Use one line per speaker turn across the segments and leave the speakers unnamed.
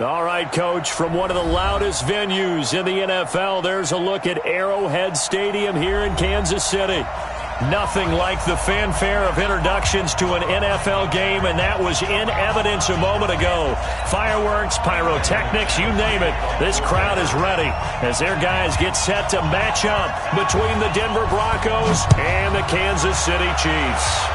All right, Coach, from one of the loudest venues in the NFL, there's a look at Arrowhead Stadium here in Kansas City. Nothing like the fanfare of introductions to an NFL game, and that was in evidence a moment ago. Fireworks, pyrotechnics, you name it. This crowd is ready as their guys get set to match up between the Denver Broncos and the Kansas City Chiefs.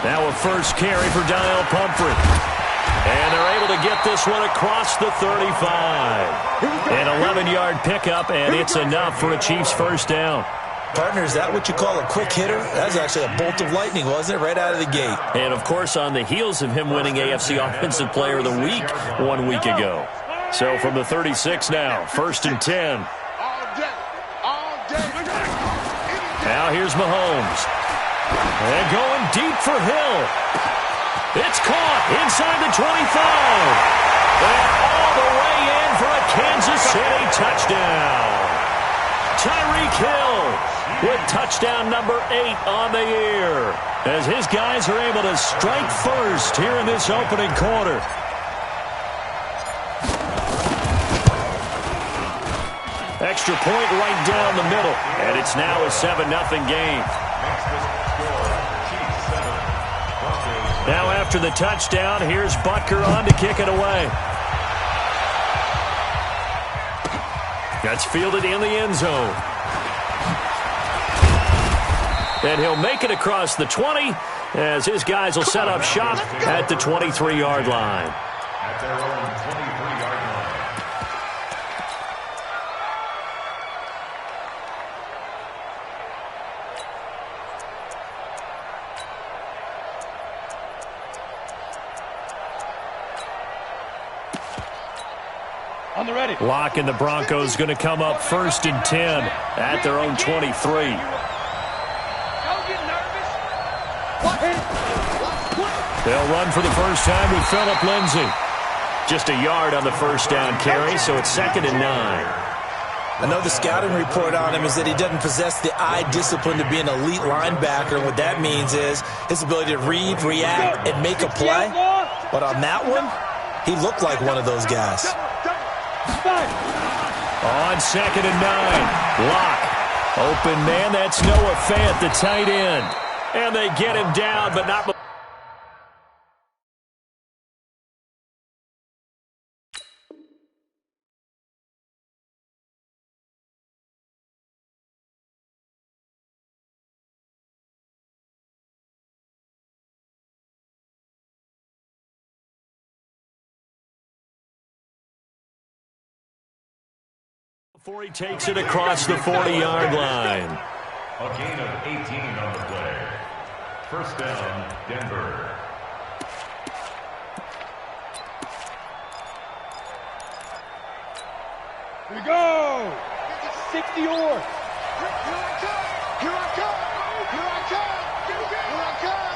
Now a first carry for Daniel Pumphrey. And they're able to get this one across the 35. An 11-yard pickup, and it's enough for a Chiefs first down.
Partner, is that what you call a quick hitter? That was actually a bolt of lightning, wasn't it? Right out of the gate.
And, of course, on the heels of him winning AFC Offensive Player of the Week 1 week ago. So from the 36 now, 1st and 10. Now here's Mahomes. And going deep for Hill. It's caught inside the 25. And all the way in for a Kansas City touchdown. Tyreek Hill with touchdown number 8 on the year, as his guys are able to strike first here in this opening quarter. Extra point right down the middle, and it's now a 7-0 game. Now after the touchdown, here's Butker on to kick it away. That's fielded in the end zone. And he'll make it across the 20 as his guys will set up shop at the 23-yard line.
At their own 23-yard line.
On the ready.
Lock and the Broncos going to come up 1st and 10 at their own 23. They'll run for the first time with Phillip Lindsay. Just a yard on the first down carry, so it's 2nd and 9.
I know the scouting report on him is that he doesn't possess the eye discipline to be an elite linebacker. And what that means is his ability to read, react, and make a play. But on that one, he looked like one of those guys.
On 2nd and 9, Lock. Open man, that's Noah Fant, the tight end. And they get him down, but not... Before he takes it across the 40-yard line.
A gain of 18 on the play. First down, Denver.
Here we go. 60 or.
Here I come. Here I come. Here I come. Here I come.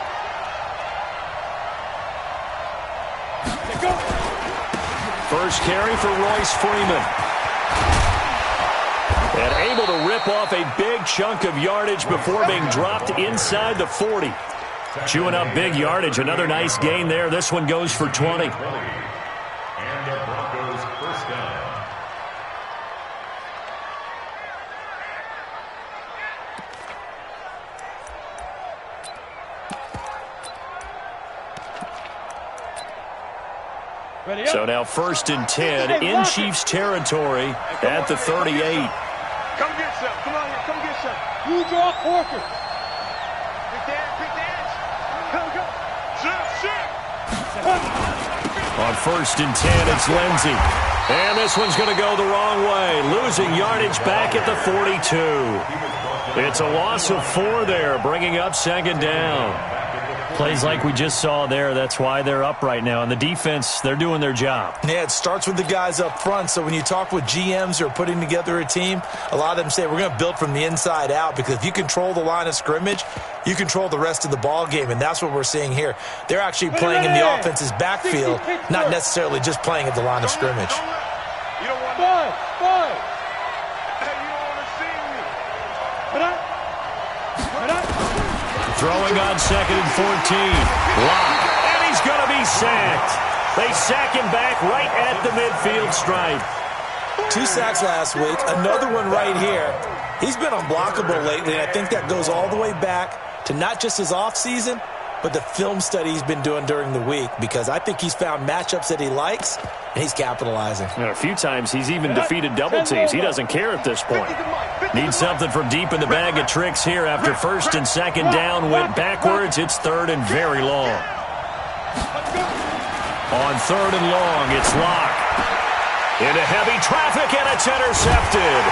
Let's go.
First carry for Royce Freeman. And able to rip off a big chunk of yardage before being dropped inside the 40. Chewing up big yardage. Another nice gain there. This one goes for 20.
And the Broncos first down.
So now 1st and 10 in Chiefs territory at the 38.
Come get some. Come on here. Come get some.
You draw Porker.
Big dance. Come, go. Sit.
On 1st and 10, it's Lindsey. And this one's going to go the wrong way, losing yardage back at the 42. It's a loss of 4 there, bringing up second down. Plays like we just saw there, that's why they're up right now. And the defense, they're doing their job.
Yeah, it starts with the guys up front. So when you talk with GMs who are putting together a team, a lot of them say we're going to build from the inside out, because if you control the line of scrimmage, you control the rest of the ball game, and that's what we're seing here. They're actually playing in the offense's backfield, not necessarily just playing at the line of scrimmage.
You don't want
Five.
Hey, you don't want to see me.
Throwing on 2nd and 14. Lock. And he's going to be sacked. They sack him back right at the midfield stripe.
2 sacks last week. Another one right here. He's been unblockable lately, and I think that goes all the way back to not just his offseason, but the film study he's been doing during the week, because I think he's found matchups that he likes, and he's capitalizing.
And a few times he's even defeated double teams. He doesn't care at this point. Needs something from deep in the bag of tricks here after 1st and 2nd down. Went backwards. It's 3rd and very long. On 3rd and long, it's Lock. Into heavy traffic, and it's intercepted.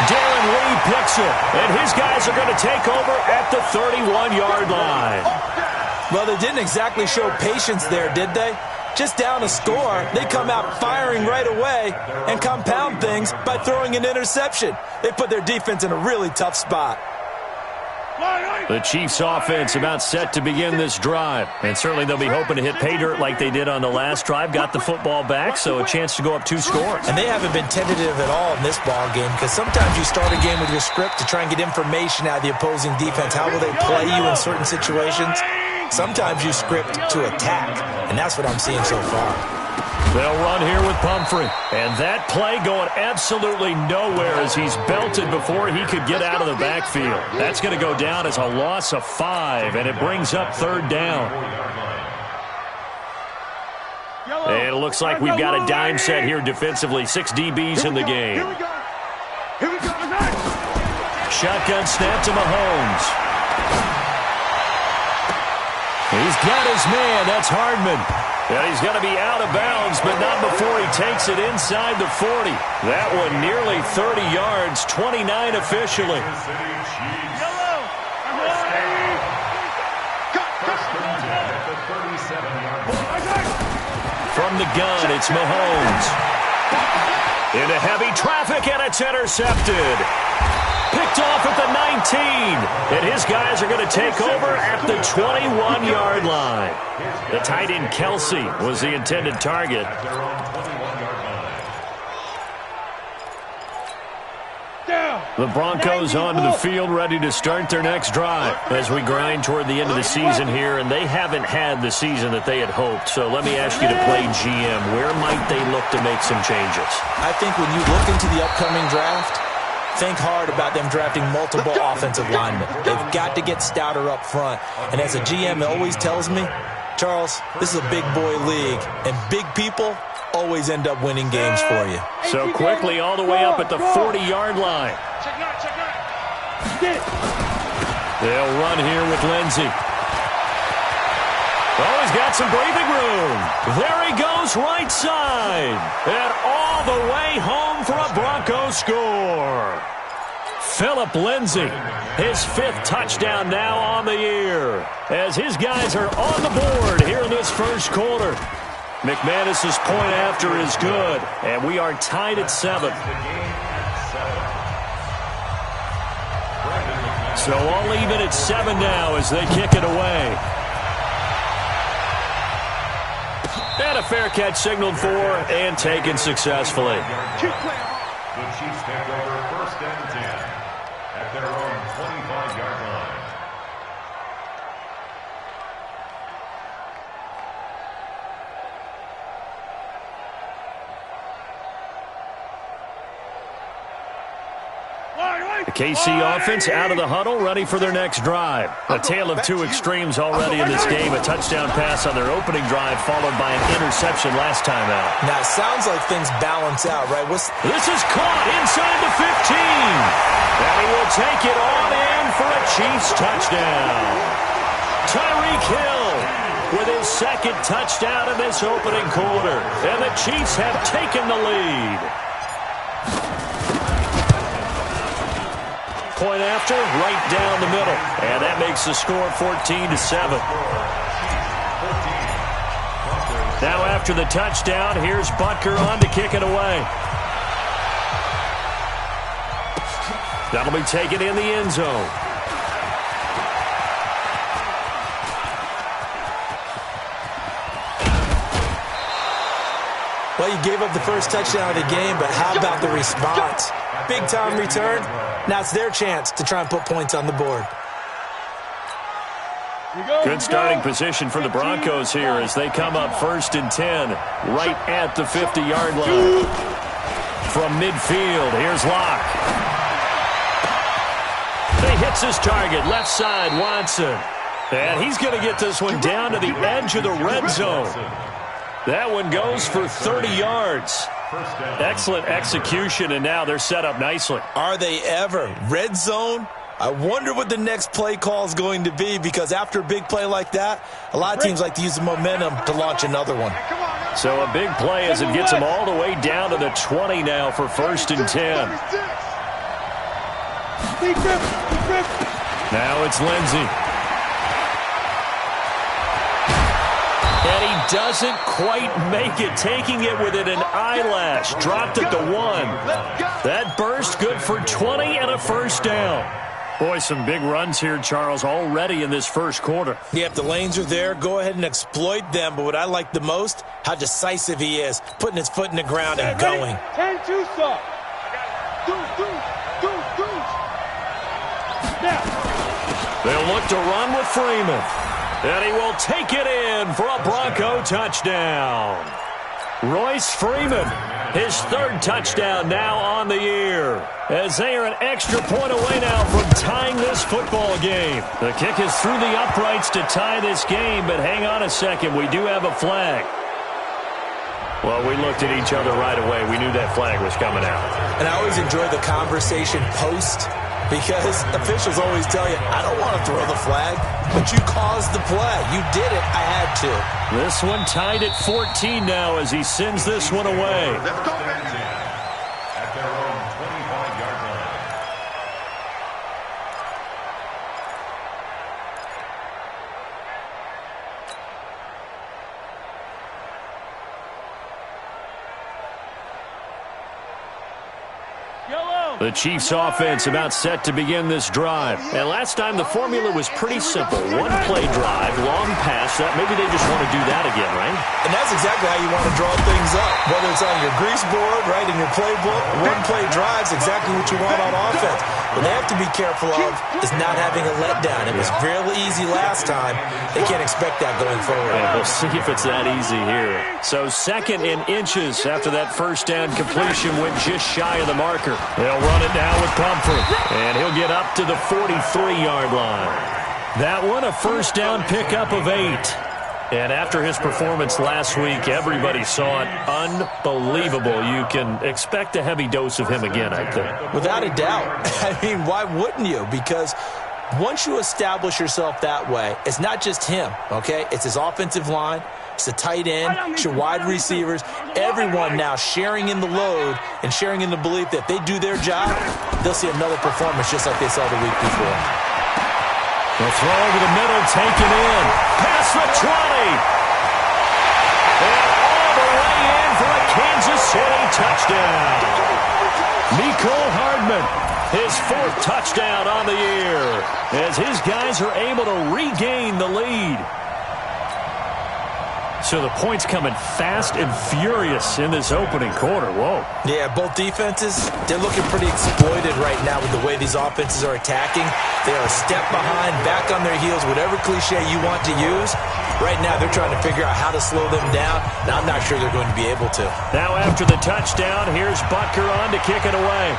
Darren Lee picks it, and his guys are going to take over at the 31-yard line.
Well, they didn't exactly show patience there, did they? Just down a score, they come out firing right away and compound things by throwing an interception. They put their defense in a really tough spot.
The Chiefs' offense about set to begin this drive. And certainly they'll be hoping to hit pay dirt like they did on the last drive. Got the football back, so a chance to go up 2 scores.
And they haven't been tentative at all in this ball game, because sometimes you start a game with your script to try and get information out of the opposing defense. How will they play you in certain situations? Sometimes you script to attack, and that's what I'm seeing so far.
They'll run here with Pumphrey. And that play going absolutely nowhere as he's belted before he could get out of the backfield. That's going to go down as a loss of 5, and it brings up 3rd down. And it looks like we've got a dime set here defensively. 6 DBs in the game. Shotgun snap to Mahomes. He's got his man. That's Hardman. And he's going to be out of bounds, but not before he takes it inside the 40. That one nearly 30 yards, 29 officially. From the gun, it's Mahomes. Into heavy traffic, and it's intercepted. Picked off at the 19. And his guys are going to take over at the 21-yard line. The tight end Kelsey was the intended target. The Broncos onto the field, ready to start their next drive as we grind toward the end of the season here, and they haven't had the season that they had hoped. So let me ask you to play GM. Where might they look to make some changes?
I think when you look into the upcoming draft, think hard about them drafting multiple offensive linemen. They've got to get stouter up front. And as a GM always tells me, Charles, this is a big boy league, and big people always end up winning games for you.
So quickly all the way up at the 40-yard line. They'll run here with Lindsey. Oh, he's got some breathing room. There he goes right side. And all the way home for a Broncos score. Phillip Lindsay, his 5th touchdown now on the year, as his guys are on the board here in this first quarter. McManus's point after is good, and we are tied at 7. So I'll leave it at 7 now as they kick it away. And a fair catch signaled for and taken successfully.
The Chiefs take over 1st and 10 at their own 25-yard line.
The KC offense out of the huddle, ready for their next drive. A tale of 2 extremes already in this game. A touchdown pass on their opening drive, followed by an interception last time out.
Now, it sounds like things balance out, right?
This is caught inside the 15. And he will take it on in for a Chiefs touchdown. Tyreek Hill with his second touchdown in this opening quarter. And the Chiefs have taken the lead. Point after, right down the middle. And that makes the score 14-7. Now after the touchdown, here's Butker on to kick it away. That'll be taken in the end zone.
Well, you gave up the first touchdown of the game, but how about the response? Big-time return. Now it's their chance to try and put points on the board.
Good starting position for the Broncos here as they come up 1st and 10, right at the 50-yard line. From midfield, here's Locke. He hits his target, left side, Watson. And he's going to get this one down to the edge of the red zone. That one goes for 30 yards. Excellent execution, and now they're set up nicely.
Are they ever? Red zone? I wonder what the next play call is going to be, because after a big play like that, a lot of teams like to use the momentum to launch another one.
So a big play as it gets them all the way down to the 20 now for 1st and 10. Now it's Lindsey. And he doesn't quite make it, taking it within an eyelash. Dropped at the 1. That burst good for 20 and a first down. Boy, some big runs here, Charles, already in this first quarter.
Yeah, if the lanes are there, go ahead and exploit them. But what I like the most, how decisive he is, putting his foot in the ground and going.
10-2 stop. Now.
They'll look to run with Freeman. And he will take it in for a Bronco touchdown. Royce Freeman, his 3rd touchdown now on the year, as they are an extra point away now from tying this football game. The kick is through the uprights to tie this game, but hang on a second, we do have a flag. Well, we looked at each other right away. We knew that flag was coming out.
And I always enjoy the conversation post, because officials always tell you, I don't want to throw the flag, but you caused the play. You did it. I had to.
This one tied at 14 now as he sends this one away.
Let's go, at their own 25-yard line.
The Chiefs offense about set to begin this drive. And last time the formula was pretty simple. One play drive, long pass. That maybe they just want to do that again, right?
And that's exactly how you want to draw things up. Whether it's on your grease board, right, in your playbook, one play drive's exactly what you want on offense. What they have to be careful of is not having a letdown. It was real easy last time. They can't expect that going forward.
And we'll see if it's that easy here. So 2nd and inches after that first down completion went just shy of the marker. They'll run it now with Pumphrey. And he'll get up to the 43-yard line. That one a first down pickup of 8. And after his performance last week, everybody saw it. Unbelievable. You can expect a heavy dose of him again, I think.
Without a doubt. I mean, why wouldn't you? Because once you establish yourself that way, it's not just him, okay? It's his offensive line. It's the tight end. It's your wide receivers. Everyone now sharing in the load and sharing in the belief that if they do their job, they'll see another performance just like they saw the week before.
The throw over the middle, taken in. Past the 20. And all the way in for a Kansas City touchdown. Mecole Hardman, his 4th touchdown on the year, as his guys are able to regain the lead. So the points coming fast and furious in this opening quarter. Whoa.
Yeah, both defenses, they're looking pretty exploited right now with the way these offenses are attacking. They are a step behind, back on their heels, whatever cliche you want to use. Right now, they're trying to figure out how to slow them down, and I'm not sure they're going to be able to.
Now after the touchdown, here's Butker on to kick it away.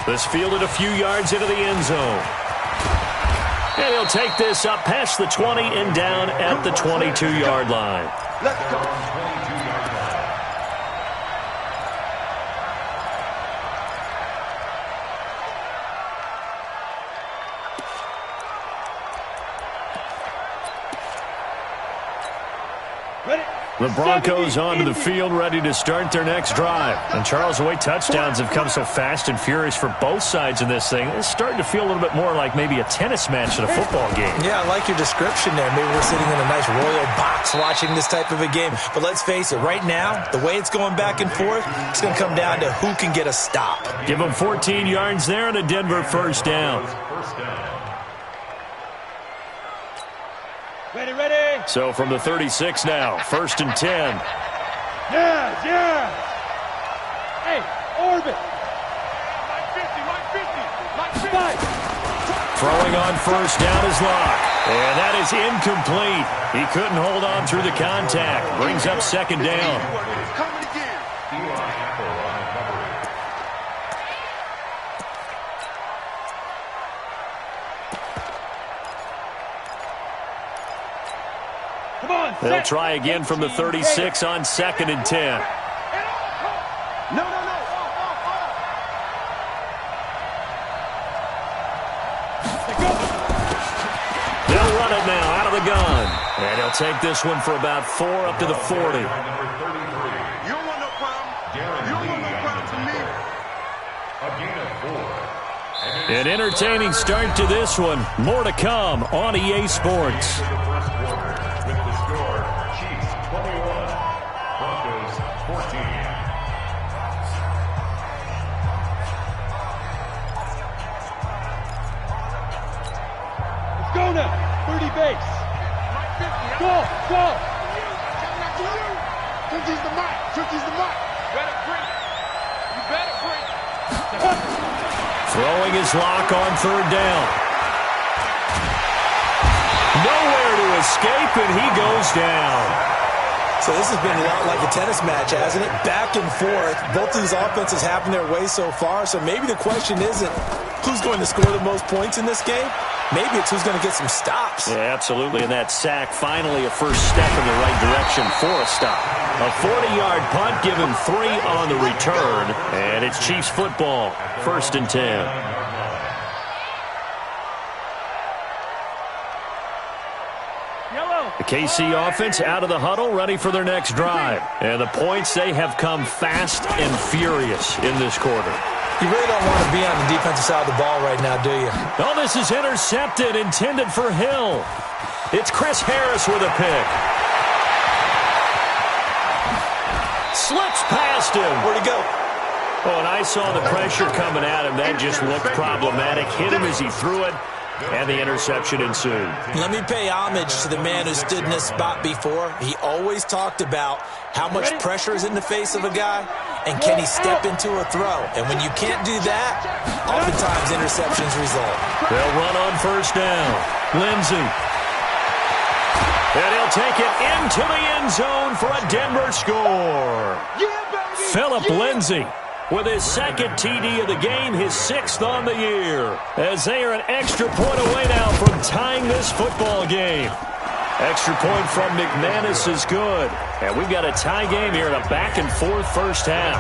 This fielded a few yards into the end zone. And he'll take this up past the 20 and down at the 22-yard line.
Let's go. 22-yard line.
The Broncos onto the field, ready to start their next drive. And Charles, the way touchdowns have come so fast and furious for both sides of this thing, it's starting to feel a little bit more like maybe a tennis match than a football game.
Yeah, I like your description there. Maybe we're sitting in a nice royal box watching this type of a game. But let's face it, right now, the way it's going back and forth, it's going to come down to who can get a stop.
Give them 14 yards there and a Denver first down.
Ready, ready.
So from the 36 now, 1st and 10.
Yeah. Hey, orbit.
Like 50.
Throwing on first down is Locke. And that is incomplete. He couldn't hold on through the contact. Brings up 2nd down.
Coming again.
Come on.
They'll try again from the 36 on 2nd and 10.
No.
They'll run it now out of the gun. And he'll take this one for about 4 up to the 40.
You don't want no problem. You don't want no problem from me.
A gain of 4.
An entertaining start to this one. More to come on EA Sports.
The first quarter with the score, Chiefs 21, Broncos 14.
Let's go now. 30 base. Go.
50's the mark. 50's the mark. Better break. You better break.
Throwing his Lock on 3rd down. Nowhere to escape, and he goes down.
So this has been a lot like a tennis match, hasn't it? Back and forth. Both of these offenses happen their way so far, so maybe the question isn't who's going to score the most points in this game. Maybe it's who's going to get some stops.
Yeah, absolutely. And that sack, finally a first step in the right direction for a stop. A 40-yard punt, give him 3 on the return. And it's Chiefs football, 1st and 10. The KC offense out of the huddle, ready for their next drive. And the points, they have come fast and furious in this quarter.
You really don't want to be on the defensive side of the ball right now, do you?
Oh, this is intercepted, intended for Hill. It's Chris Harris with a pick. Slips past him.
Where'd he go?
Oh, and I saw the pressure coming at him. That just looked problematic. Hit him as he threw it, and the interception ensued.
Let me pay homage to the man who stood in this spot before. He always talked about how much pressure is in the face of a guy, and can he step into a throw? And when you can't do that, oftentimes interceptions result.
They'll run on first down. Lindsey. And he'll take it into the end zone for a Denver score. Phillip Lindsey with his 2nd TD of the game, his 6th on the year, as they are an extra point away now from tying this football game. Extra point from McManus is good. And we've got a tie game here in a back-and-forth first half.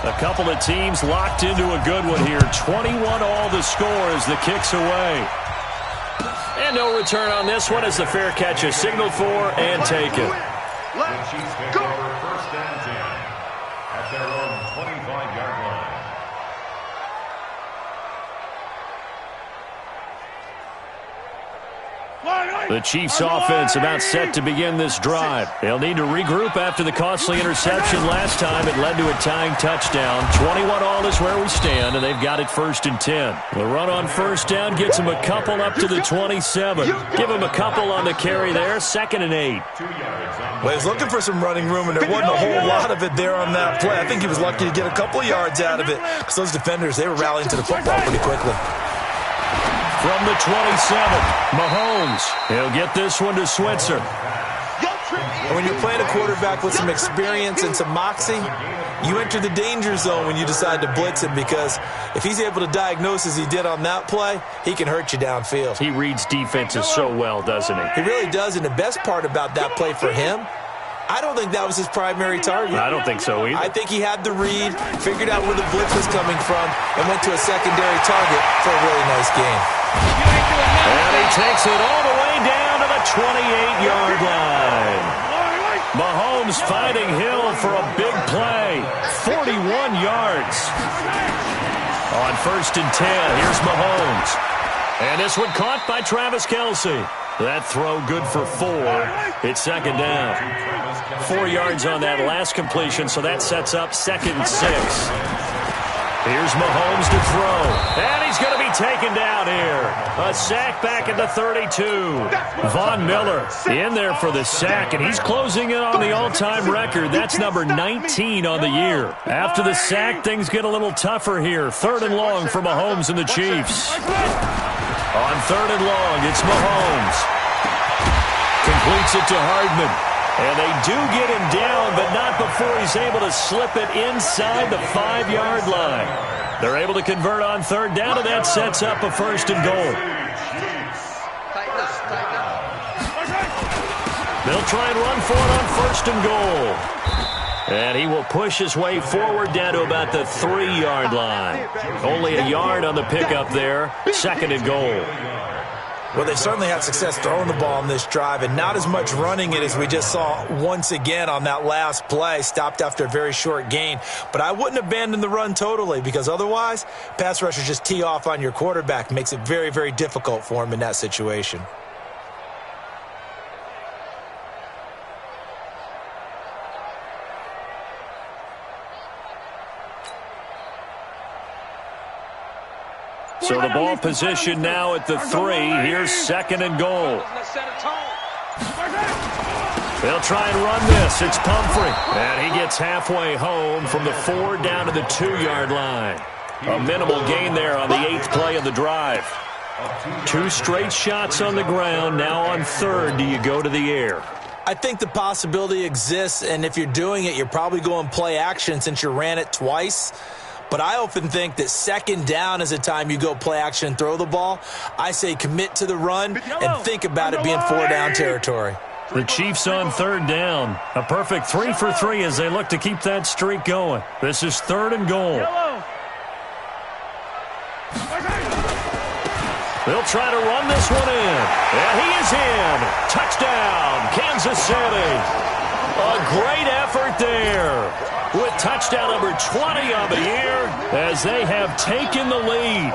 A couple of teams locked into a good one here. 21 all the score as the kick's away. And no return on this one as the fair catch is signaled for and taken.
The Chiefs take over 1st and 10 at their own 25-yard line.
The Chiefs offense about set to begin this drive. They'll need to regroup after the costly interception last time. It led to a tying touchdown. 21 all is where we stand, and they've got it 1st and 10. The run on first down gets them a couple up to the 27. Give them a couple on the carry there. 2nd and 8.
Well, he was looking for some running room, and there wasn't a whole lot of it there on that play. I think he was lucky to get a couple of yards out of it, because those defenders, they were rallying to the football pretty quickly.
From the 27, Mahomes. He'll get this one to Switzer.
And when you're playing a quarterback with some experience and some moxie, you enter the danger zone when you decide to blitz him, because if he's able to diagnose as he did on that play, he can hurt you downfield.
He reads defenses so well, doesn't he?
He really does, and the best part about that play for him, I don't think that was his primary target.
I don't think so either.
I think he had the read, figured out where the blitz was coming from, and went to a secondary target for a really nice game.
And he takes it all the way down to the the 28-yard line. Mahomes finding Hill for a big play. 41 yards. On 1st and 10, here's Mahomes. And this one caught by Travis Kelce. That throw good for 4. It's 2nd down. 4 yards on that last completion, so that sets up 2nd and 6. Here's Mahomes to throw. And he's going to be taken down here. A sack back at the 32. Von Miller in there for the sack, and he's closing in on the all-time record. That's number 19 on the year. After the sack, things get a little tougher here. 3rd and long for Mahomes and the Chiefs. On 3rd and long, it's Mahomes. Completes it to Hardman. And they do get him down, but not before he's able to slip it inside the 5-yard line. They're able to convert on 3rd down, and that sets up a 1st and goal. They'll try and run for it on 1st and goal. And he will push his way forward down to about the 3-yard line. Only a yard on the pickup there. 2nd and goal.
Well, they certainly had success throwing the ball on this drive, and not as much running it as we just saw once again on that last play. Stopped after a very short gain. But I wouldn't abandon the run totally, because otherwise, pass rushers just tee off on your quarterback. Makes it very, very difficult for him in that situation.
So the ball position now at the 3. Here's 2nd and goal. They'll try and run this. It's Pumphrey. And he gets halfway home from the 4 down to the 2-yard line. A minimal gain there on the 8th play of the drive. 2 straight shots on the ground. Now on 3rd, do you go to the air?
I think the possibility exists, and if you're doing it, you're probably going play action since you ran it twice. But I often think that 2nd down is a time you go play action and throw the ball. I say commit to the run and think about it being 4-down territory.
The Chiefs on 3rd down. A perfect 3 for 3 as they look to keep that streak going. This is 3rd and goal. They'll try to run this one in. And he is in. Touchdown, Kansas City. A great effort there. With touchdown number 20 on the year as they have taken the lead.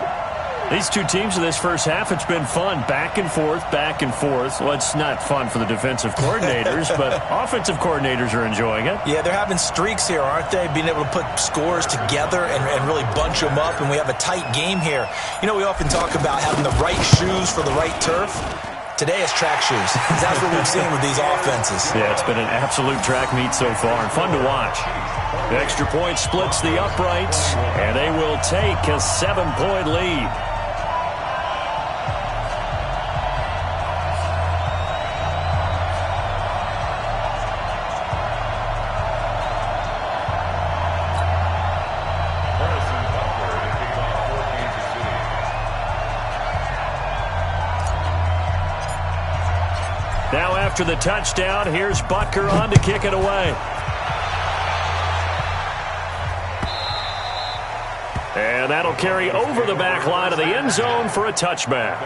These two teams in this first half, it's been fun. Back and forth, back and forth. Well, it's not fun for the defensive coordinators, but offensive coordinators are enjoying it.
Yeah, they're having streaks here, aren't they? Being able to put scores together and really bunch them up, and we have a tight game here. You know, we often talk about having the right shoes for the right turf. Today it's track shoes. That's what we've seen with these offenses.
Yeah, it's been an absolute track meet so far and fun to watch. The extra point splits the uprights, and they will take a 7-point lead. Now after the touchdown, here's Butker on to kick it away. And that'll carry over the back line of the end zone for a touchback.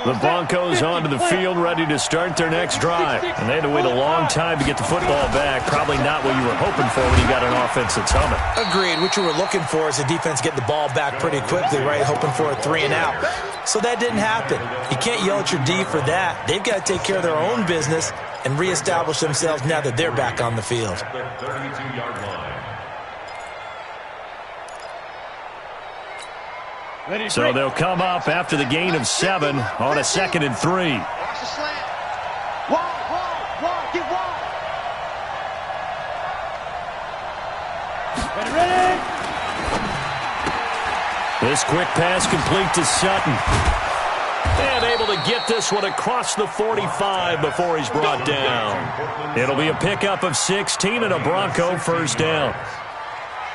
The Broncos onto the field, ready to start their next drive. And they had to wait a long time to get the football back. Probably not what you were hoping for when you got an offense that's humming.
Agreed. What you were looking for is the defense getting the ball back pretty quickly, right? Hoping for a 3-and-out. So that didn't happen. You can't yell at your D for that. They've got to take care of their own business and reestablish themselves now that they're back on the field.
32-yard line.
So they'll come up after the gain of 7 on a 2nd and 3.
Watch the slant. Wall, get wall.
Ready.
This quick pass complete to Sutton. And able to get this one across the 45 before he's brought down. It'll be a pickup of 16 and a Bronco first down.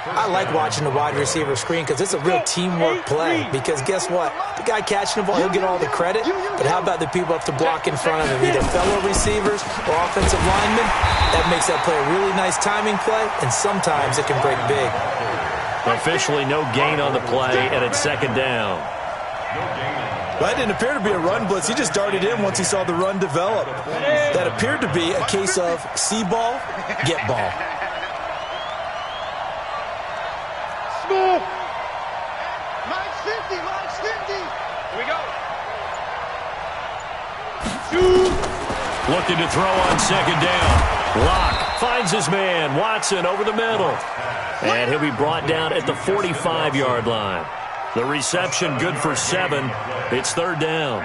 I like watching the wide receiver screen because it's a real teamwork play. Because guess what? The guy catching the ball, he'll get all the credit. But how about the people up to block in front of him, either fellow receivers or offensive linemen? That makes that play a really nice timing play, and sometimes it can break big.
Officially no gain on the play, and it's second down.
Well, that didn't appear to be a run blitz. He just darted in once he saw the run develop. That appeared to be a case of see ball, get ball.
Smooth. Mike's 50. Mike's 50. Here we go.
Looking to throw on second down. Lock finds his man. Watson over the middle. And he'll be brought down at the 45-yard line. The reception good for 7. It's third down.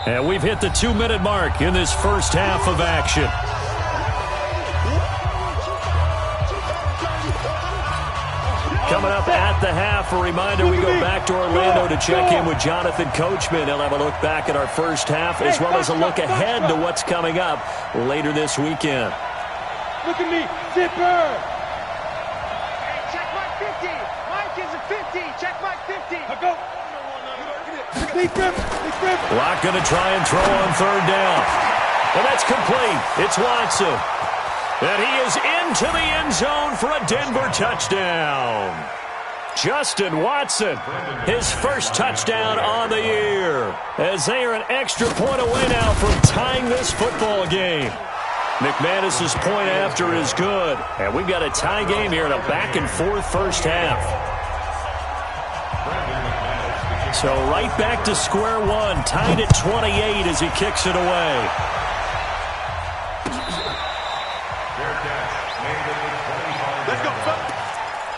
And we've hit the 2-minute mark in this first half of action. Coming up at the half, a reminder, we go back to Orlando to check in with Jonathan Coachman. He'll have a look back at our first half as well as a look ahead to what's coming up later this weekend.
Look at me, zipper.
Hey, check Mike 50. Mike is a 50. Check Mike 50.
I'll go. Big grip.
Lock going to try and throw on third down. And that's complete. It's Watson. And he is into the end zone for a Denver touchdown. Justin Watson, his first touchdown on the year, as they are an extra point away now from tying this football game. McManus's point after is good, and we've got a tie game here in a back-and-forth first half. So right back to square one, tied at 28 as he kicks it away.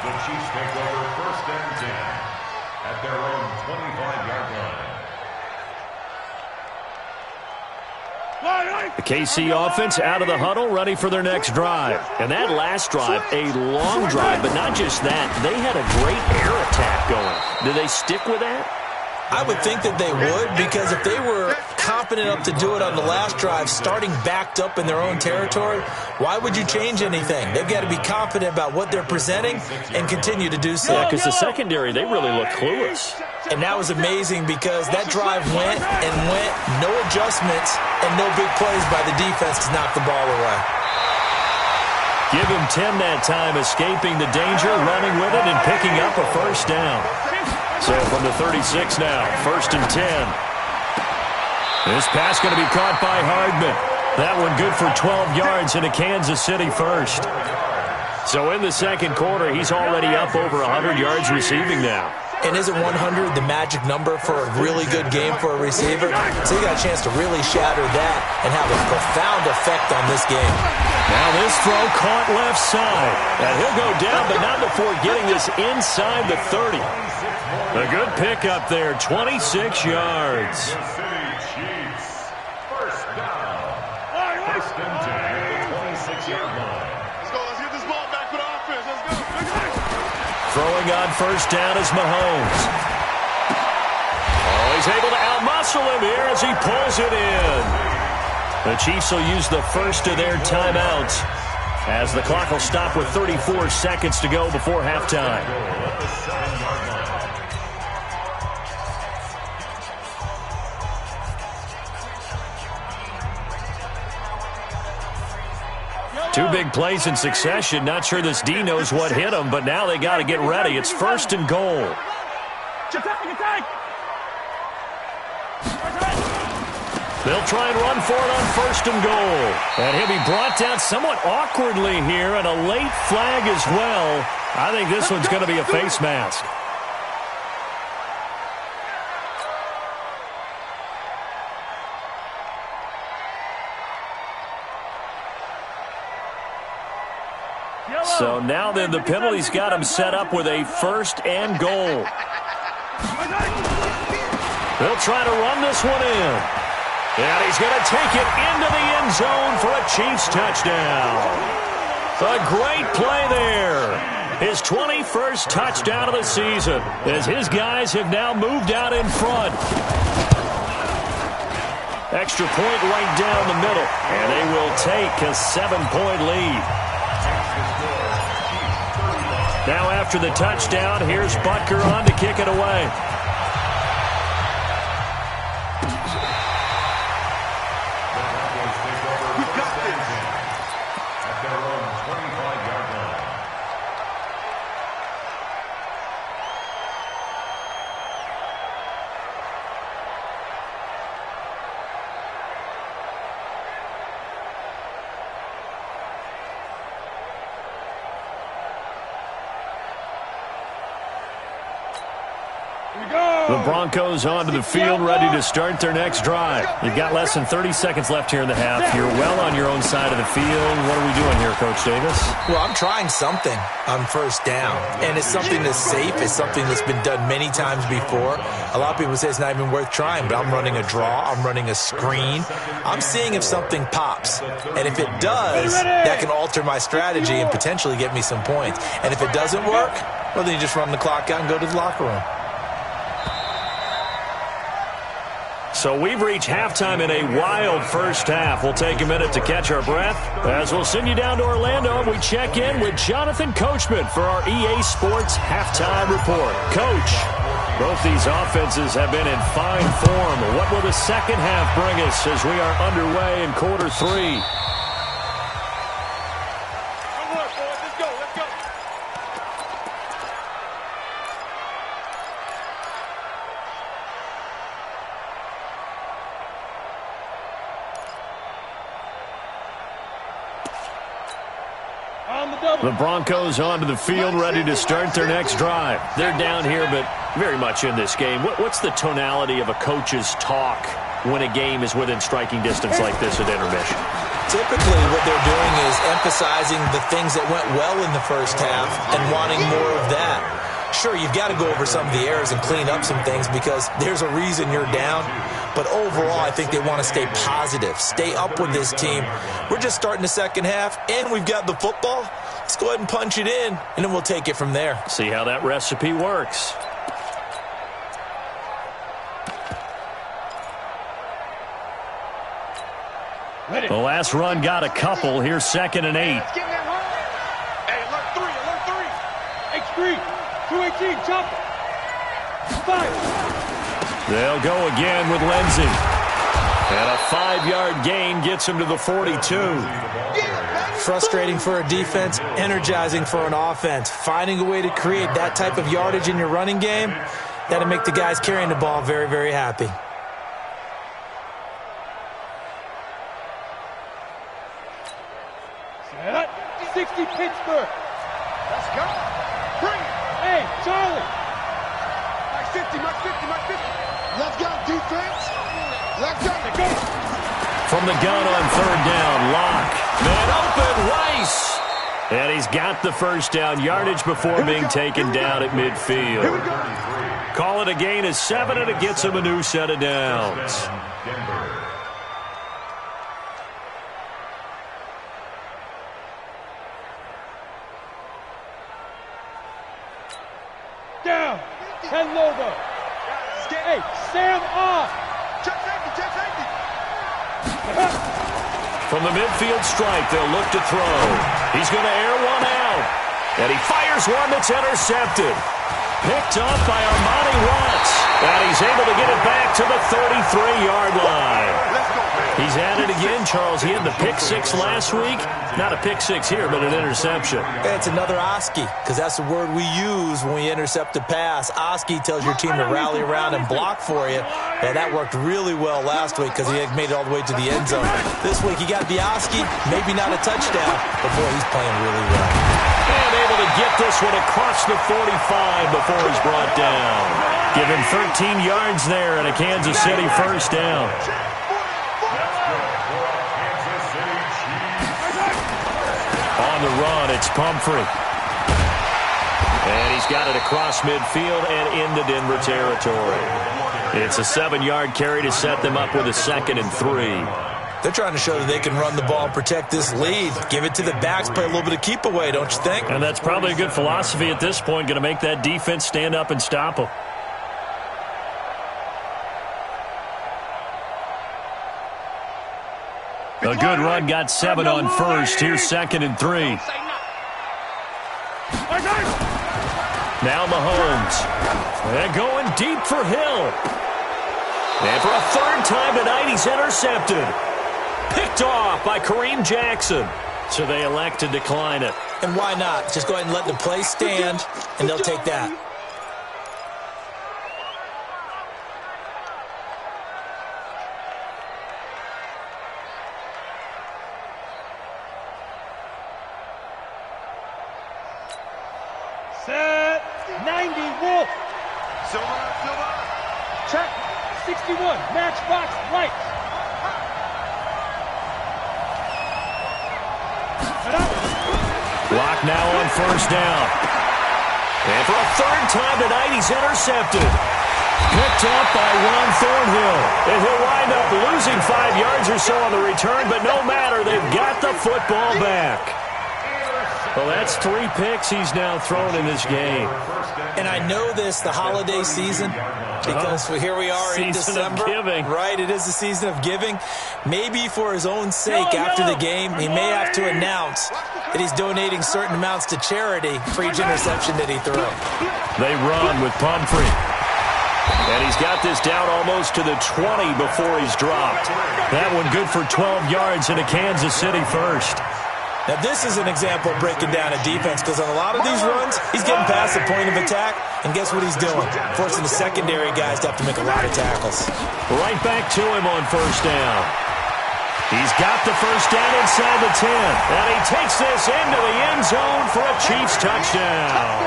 The Chiefs take over first and 10 at their own 25-yard line.
The KC offense out of the huddle, ready for their next drive. And that last drive, a long drive, but not just that. They had a great air attack going. Do they stick with that?
I would think that they would, because if they were confident enough to do it on the last drive, starting backed up in their own territory, why would you change anything? They've got to be confident about what they're presenting and continue to do so.
Yeah, because the secondary, they really look clueless.
And that was amazing because that drive went and went, no adjustments and no big plays by the defense to knock the ball away.
Give him 10 that time, escaping the danger, running with it, and picking up a first down. So from the 36 now, first and 10. This pass going to be caught by Hardman. That one good for 12 yards into Kansas City first. So in the second quarter, he's already up over 100 yards receiving now.
And isn't 100 the magic number for a really good game for a receiver? So you got a chance to really shatter that and have a profound effect on this game.
Now this throw caught left side. And he'll go down, but not before getting this inside the 30. A good pickup there, 26 yards.
First down. First and 10 at the 26-yard line.
Let's get this ball back for the offense. Let's go.
Throwing on first down is Mahomes. Oh, he's able to outmuscle him here as he pulls it in. The Chiefs will use the first of their timeouts as the clock will stop with 34 seconds to go before halftime. Two big plays in succession. Not sure this D knows what hit him, but now they got to get ready. It's first and goal. They'll try and run for it on first and goal. And he'll be brought down somewhat awkwardly here, and a late flag as well. I think this one's going to be a face mask. So now then the penalty's got him set up with a first and goal. They'll try to run this one in. And he's going to take it into the end zone for a Chiefs touchdown. A great play there. His 21st touchdown of the season as his guys have now moved out in front. Extra point right down the middle. And they will take a 7-point lead. after the touchdown. Here's Butker on to kick it away. The Broncos onto the field, ready to start their next drive. You've got less than 30 seconds left here in the half. You're well on your own side of the field. What are we doing here, Coach Davis?
Well, I'm trying something on first down, and it's something that's safe. It's something that's been done many times before. A lot of people say it's not even worth trying, but I'm running a draw. I'm running a screen. I'm seeing if something pops, and if it does, that can alter my strategy and potentially get me some points. And if it doesn't work, well, then you just run the clock out and go to the locker room.
So we've reached halftime in a wild first half. We'll take a minute to catch our breath as we'll send you down to Orlando and we check in with Jonathan Coachman for our EA Sports Halftime Report. Coach, both these offenses have been in fine form. What will the second half bring us as we are underway in quarter three? The Broncos onto the field, ready to start their next drive. They're down here, but very much in this game. What's the tonality of a coach's talk when a game is within striking distance like this at intermission?
Typically, what they're doing is emphasizing the things that went well in the first half and wanting more of that. Sure, you've got to go over some of the errors and clean up some things because there's a reason you're down. But overall, I think they want to stay positive, stay up with this team. We're just starting the second half, and we've got the football. Let's go ahead and punch it in, and then we'll take it from there.
See how that recipe works. The last run got a couple. Here's 2nd and 8.
Hey, alert three.
X3, 218, chop. 5.
They'll go again with Lindsey. And a 5-yard gain gets him to the 42.
Frustrating for a defense, energizing for an offense. Finding a way to create that type of yardage in your running game, that'll make the guys carrying the ball very, very happy.
Set. 60 Pittsburgh.
Let's go. Bring it.
Hey, Charlie.
Mark 50, Mark 50, Mark 50. Let's go, defense. Let's go.
Go.
From the gun on 3rd down, Locke. Man open, Rice. And he's got the first down yardage before being taken down at midfield. Call it a gain of 7, and it gets him a new set of downs.
Down. 10 logo. Hey, Sam off.
Check safety, check safety.
From the midfield stripe, they'll look to throw. He's going to air one out. And he fires one that's intercepted. Picked up by Armani Watts. And he's able to get it back to the 33-yard line. He's at it again, Charles. He had the pick 6 last week. Not a pick 6 here, but an interception.
It's another Oski, because that's the word we use when we intercept a pass. Oski tells your team to rally around and block for you. And that worked really well last week because he had made it all the way to the end zone. This week he got the Oski, maybe not a touchdown, but boy, he's playing really well.
And able to get this one across the 45 before he's brought down. Give him 13 yards there and a Kansas City first down. On the run, it's Pumphrey. And he's got it across midfield and into Denver territory. It's a 7-yard carry to set them up with a 2nd and 3.
They're trying to show that they can run the ball and protect this lead. Give it to the backs, play a little bit of keep away, don't you think?
And that's probably a good philosophy at this point, going to make that defense stand up and stop them. A good run, got 7 on first. Here's 2nd and 3. Now Mahomes. And going deep for Hill. And for a third time tonight, he's intercepted. Picked off by Kareem Jackson. So they elect to decline it.
And why not? Just go ahead and let the play stand, and they'll take that.
Set. 90, Wolf.
Silva.
Check. 61, matchbox, right.
Block now on first down. And for a third time tonight, he's intercepted. Picked up by Ron Thornhill. And he'll wind up losing 5 yards or so on the return, but no matter, they've got the football back. Well, that's 3 picks he's now thrown in this game.
And I know this, the holiday season, because here we are in December.
Season of giving.
Right, it is the season of giving. Maybe for his own sake, after the game, he may have to announce that he's donating certain amounts to charity for each interception that he threw.
They run with Pumphrey. And he's got this down almost to the 20 before he's dropped. That one good for 12 yards in a Kansas City first.
Now, this is an example of breaking down a defense, because on a lot of these runs, he's getting past the point of attack, and guess what he's doing? Forcing the secondary guys to have to make a lot of tackles.
Right back to him on first down. He's got the first down inside the 10, and he takes this into the end zone for a Chiefs touchdown.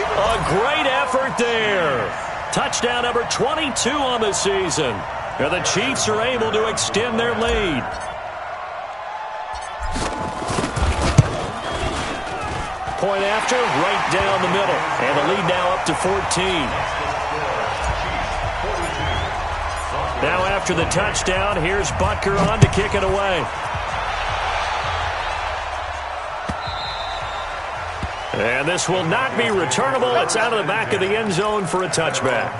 A great effort there. Touchdown number 22 on the season. Now the Chiefs are able to extend their lead. Point after, right down the middle. And the lead now up to 14. Now after the touchdown, here's Butker on to kick it away. And this will not be returnable. It's out of the back of the end zone for a touchback.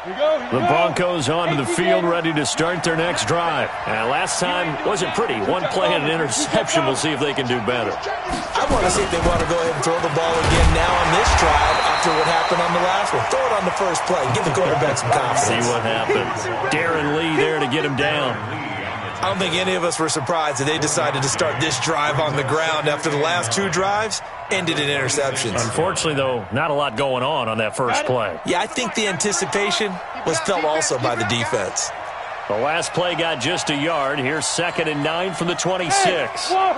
The Broncos onto the field, ready to start their next drive. Last time wasn't pretty. One play and an interception. We'll see if they can do better.
I want to see if they want to go ahead and throw the ball again now on this drive after what happened on the last one. Throw it on the first play. Give the quarterback some confidence.
See what happens. Darren Lee there to get him down.
I don't think any of us were surprised that they decided to start this drive on the ground after the last 2 drives ended in interceptions.
Unfortunately, though, not a lot going on that first play.
Yeah, I think the anticipation was felt also by the defense.
The last play got just a yard. Here's 2nd and 9 from the 26. Lock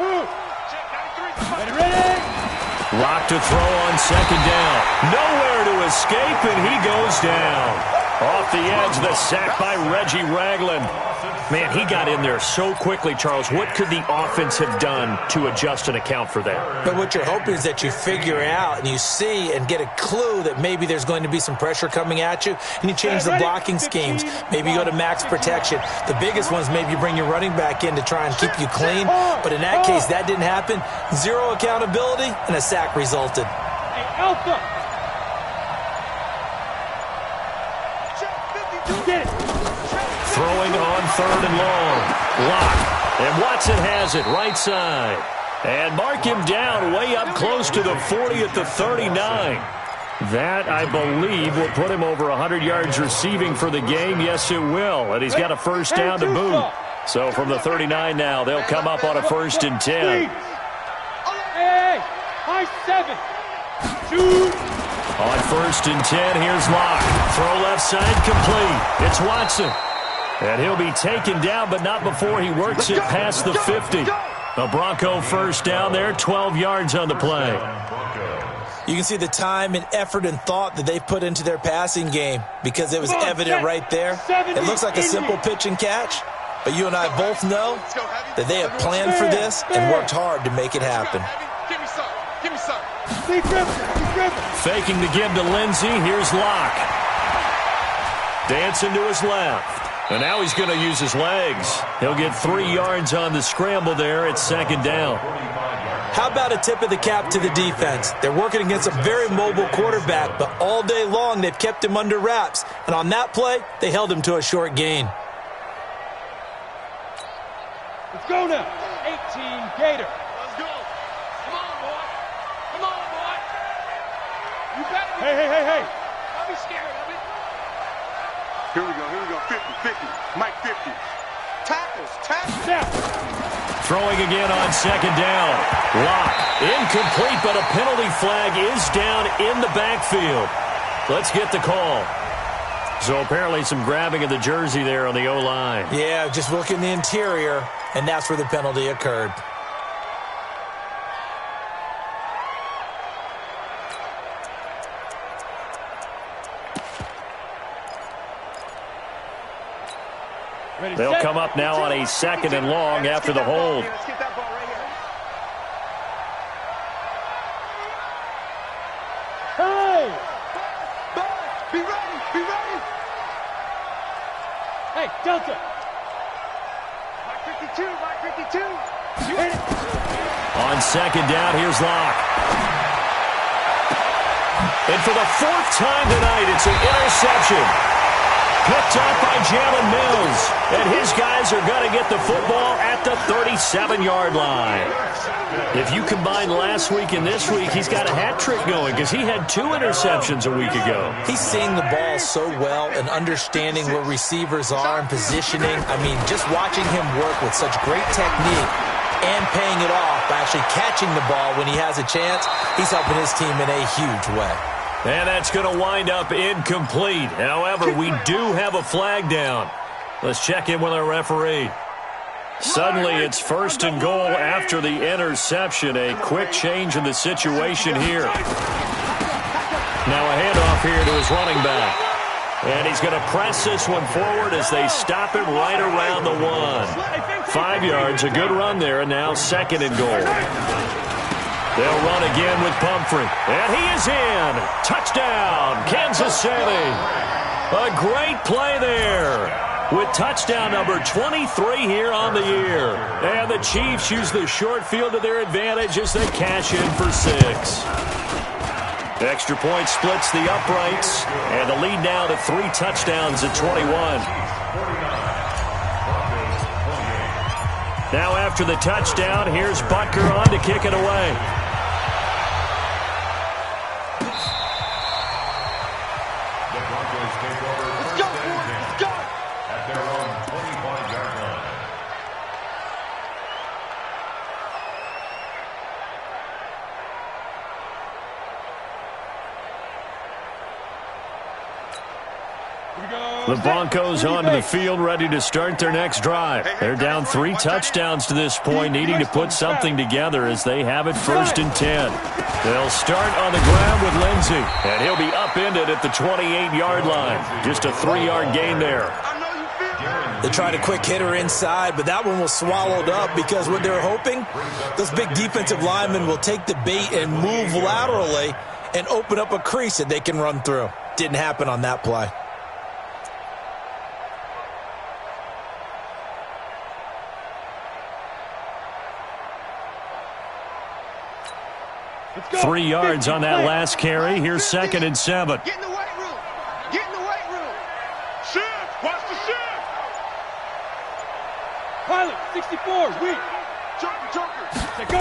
to throw on 2nd down. Nowhere to escape, and he goes down. Off the edge, the sack by Reggie Ragland. Man, he got in there so quickly, Charles. What could the offense have done to adjust and account for that?
But what you're hoping is that you figure out and you see and get a clue that maybe there's going to be some pressure coming at you, and you change the blocking schemes. Maybe you go to max protection. The biggest ones, maybe you bring your running back in to try and keep you clean. But in that case, that didn't happen. 0 accountability, and a sack resulted.
Hey, Alpha! Get it!
Throwing on 3rd and long. Lock. And Watson has it right side. And mark him down way up close to the 40 at the 39. That, I believe, will put him over 100 yards receiving for the game. Yes, it will. And he's got a first down to boot. So from the 39 now, they'll come up on a 1st and 10.
Hey, high 7. Shoot.
On 1st and 10, here's Lock. Throw left side complete. It's Watson. And he'll be taken down, but not before he works it past the 50. A Bronco first down there, 12 yards on the play.
You can see the time and effort and thought that they put into their passing game because it was evident right there. It looks like a simple pitch and catch, but you and I both know that they have planned for this and worked hard to make it happen.
Give me some. Give me some.
Faking the give to Lindsey. Here's Locke. Dancing to his left. And now he's going to use his legs. He'll get 3 yards on the scramble there at 2nd down.
How about a tip of the cap to the defense? They're working against a very mobile quarterback, but all day long they've kept him under wraps. And on that play, they held him to a short gain.
Go now. 18 Gator.
Let's go. Come on, boy. Come on, boy. You better.
Hey.
Don't be scared of it.
Here we go. 50. Mike 50.
Tackles.
Snap.
Throwing again on second down. Lock. Incomplete, but a penalty flag is down in the backfield. Let's get the call. So apparently some grabbing of the jersey there on the O-line.
Yeah, just look in the interior, and that's where the penalty occurred.
Ready,
They'll
set.
come up now on a second and long after the hold.
Let's get that ball right here.
Hey.
Be ready.
Hey, Delta.
Mike 52.
You hit it.
On second down, here's Locke. And for the fourth time tonight, it's an interception. Picked up by Jalen Mills. And his guys are going to get the football at the 37-yard line. If you combine last week and this week, he's got a hat trick going because he had 2 interceptions a week ago.
He's seeing the ball so well and understanding where receivers are and positioning. I mean, just watching him work with such great technique and paying it off by actually catching the ball when he has a chance, he's helping his team in a huge way.
And that's going to wind up incomplete. However, we do have a flag down. Let's check in with our referee. Suddenly, it's first and goal after the interception. A quick change in the situation here. Now a handoff here to his running back. And he's going to press this one forward as they stop him right around the 1. 5 yards, a good run there, and now second and goal. They'll run again with Pumphrey. And he is in. Touchdown, Kansas City. A great play there with touchdown number 23 here on the year. And the Chiefs use the short field to their advantage as they cash in for 6. Extra point splits the uprights. And the lead now to 3 touchdowns at 21. Now after the touchdown, here's Butker on to kick it away. The Broncos onto the field, ready to start their next drive. They're down 3 touchdowns to this point, needing to put something together as they have it 1st and 10. They'll start on the ground with Lindsey, and he'll be upended at the 28-yard line. Just a 3-yard gain there.
They tried a quick hitter inside, but that one was swallowed up because what they're hoping, those big defensive linemen will take the bait and move laterally and open up a crease that they can run through. Didn't happen on that play.
Go.
3 yards on that last carry. Here's 2nd and 7.
Get in the weight room. Get in the weight room.
Shift. Watch the shift.
Pilot, 64, weak.
Joker.
Say go.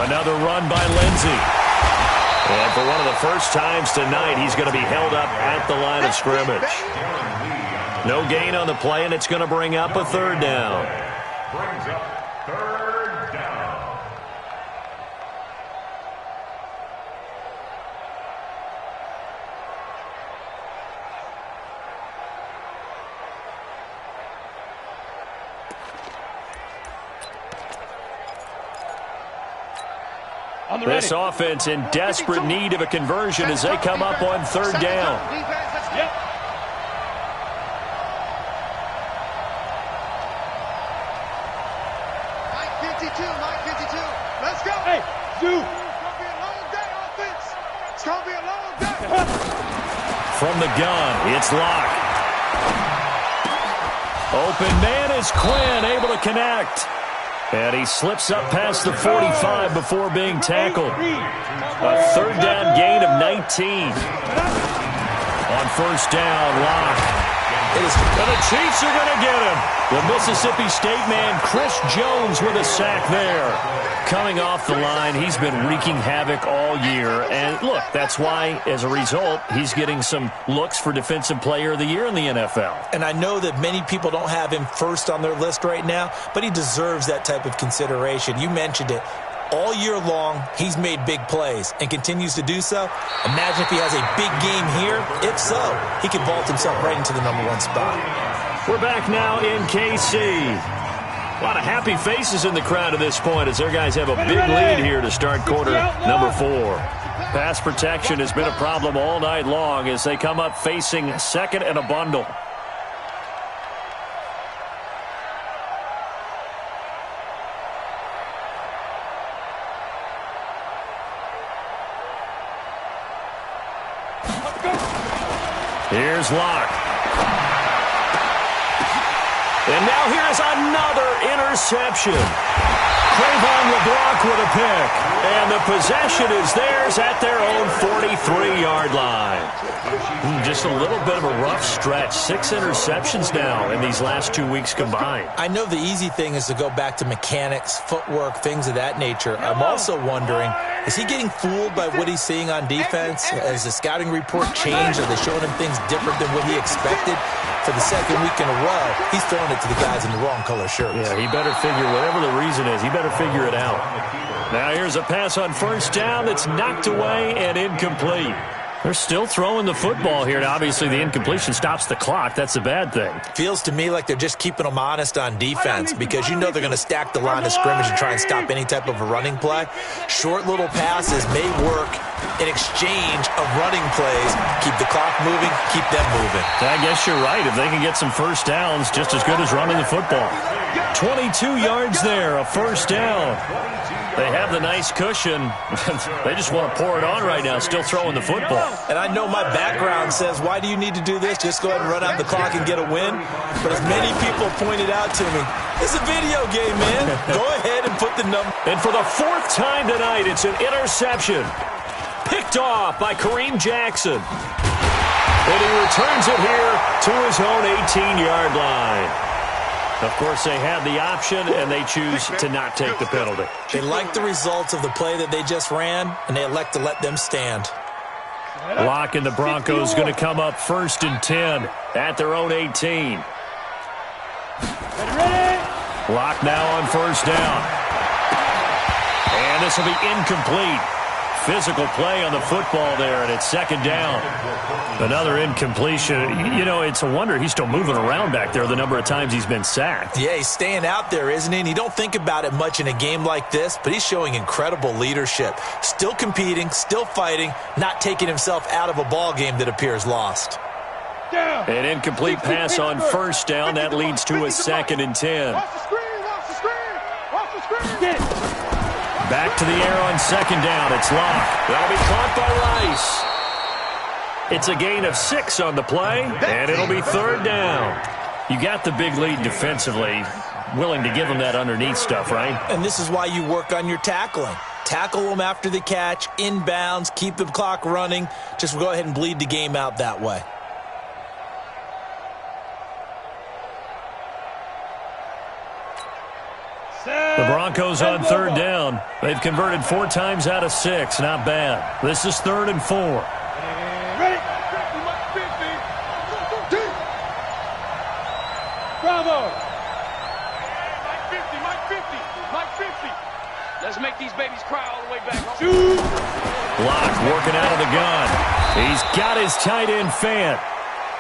Another run by Lindsey. And for one of the first times tonight, he's going to be held up at the line of scrimmage. No gain on the play, and it's going to bring up a 3rd down.
Brings up 3rd down.
This offense in desperate need of a conversion as they come up on 3rd down.
Yep.
Mike 52. Let's go.
Hey, Zoo.
It's going to be a long day, offense. It's going to be a long day.
From the gun, it's Locke. Open man is Quinn, able to connect. And he slips up past the 45 before being tackled. A 3rd down gain of 19. On 1st down, Locke.
It is.
And the Chiefs are going to get him. The Mississippi State man, Chris Jones, with a sack there. Coming off the line, he's been wreaking havoc all year. And look, that's why, as a result, he's getting some looks for Defensive Player of the Year in the NFL.
And I know that many people don't have him first on their list right now, but he deserves that type of consideration. You mentioned it. All year long, he's made big plays and continues to do so. Imagine if he has a big game here. If so, he can vault himself right into the #1 spot.
We're back now in KC. A lot of happy faces in the crowd at this point as their guys have a big lead here to start quarter number 4. Pass protection has been a problem all night long as they come up facing second and a bundle. Here's Locke. And now here's another interception. Trayvon LeBlanc with a pick. And the possession is theirs at their own 43-yard line. Just a little bit of a rough stretch. 6 interceptions now in these last 2 weeks combined.
I know the easy thing is to go back to mechanics, footwork, things of that nature. I'm also wondering, is he getting fooled by what he's seeing on defense? Has the scouting report changed? Are they showing him things different than what he expected? For the second week in a row, he's throwing it to the guys in the wrong color shirts.
Yeah, he better figure, whatever the reason is, he better figure it out. Now here's a pass on first down that's knocked away and incomplete. They're still throwing the football here. Now, obviously, the incompletion stops the clock. That's a bad thing.
Feels to me like they're just keeping them honest on defense because you know they're going to stack the line of scrimmage and try and stop any type of a running play. Short little passes may work in exchange of running plays. Keep the clock moving, keep them moving.
I guess you're right. If they can get some first downs, just as good as running the football. 22 yards there, a first down. They have the nice cushion. They just want to pour it on right now, still throwing the football.
And I know my background says, why do you need to do this? Just go ahead and run out the clock and get a win. But as many people pointed out to me, it's a video game, man. Go ahead and put the number.
And for the 4th time tonight, it's an interception. Picked off by Kareem Jackson. And he returns it here to his own 18-yard line. Of course, they have the option, and they choose to not take the penalty.
They like the results of the play that they just ran, and they elect to let them stand.
Locke and the Broncos going to come up 1st and 10 at their own 18. Locke now on first down. And this will be incomplete. Physical play on the football there, and it's 2nd down. Another incompletion. You know, it's a wonder he's still moving around back there the number of times he's been sacked.
Yeah, he's staying out there, isn't he? And you don't think about it much in a game like this, but he's showing incredible leadership. Still competing, still fighting, not taking himself out of a ball game that appears lost.
An incomplete pass on first down. That leads to a 2nd and 10.
Watch the screen, watch the screen, watch the screen.
Back to the air on 2nd down. It's Locke. That'll be caught by Rice. It's a gain of 6 on the play, and it'll be 3rd down. You got the big lead defensively. Willing to give them that underneath stuff, right?
And this is why you work on your tackling. Tackle them after the catch, inbounds, keep the clock running. Just go ahead and bleed the game out that way.
The Broncos on 3rd down. They've converted 4 times out of 6. Not bad. This is 3rd and 4.
Ready? Bravo!
Mike 50, Mike 50, Mike 50. Let's make these babies cry all the way back.
Shoot!
Locke working out of the gun. He's got his tight end Fant.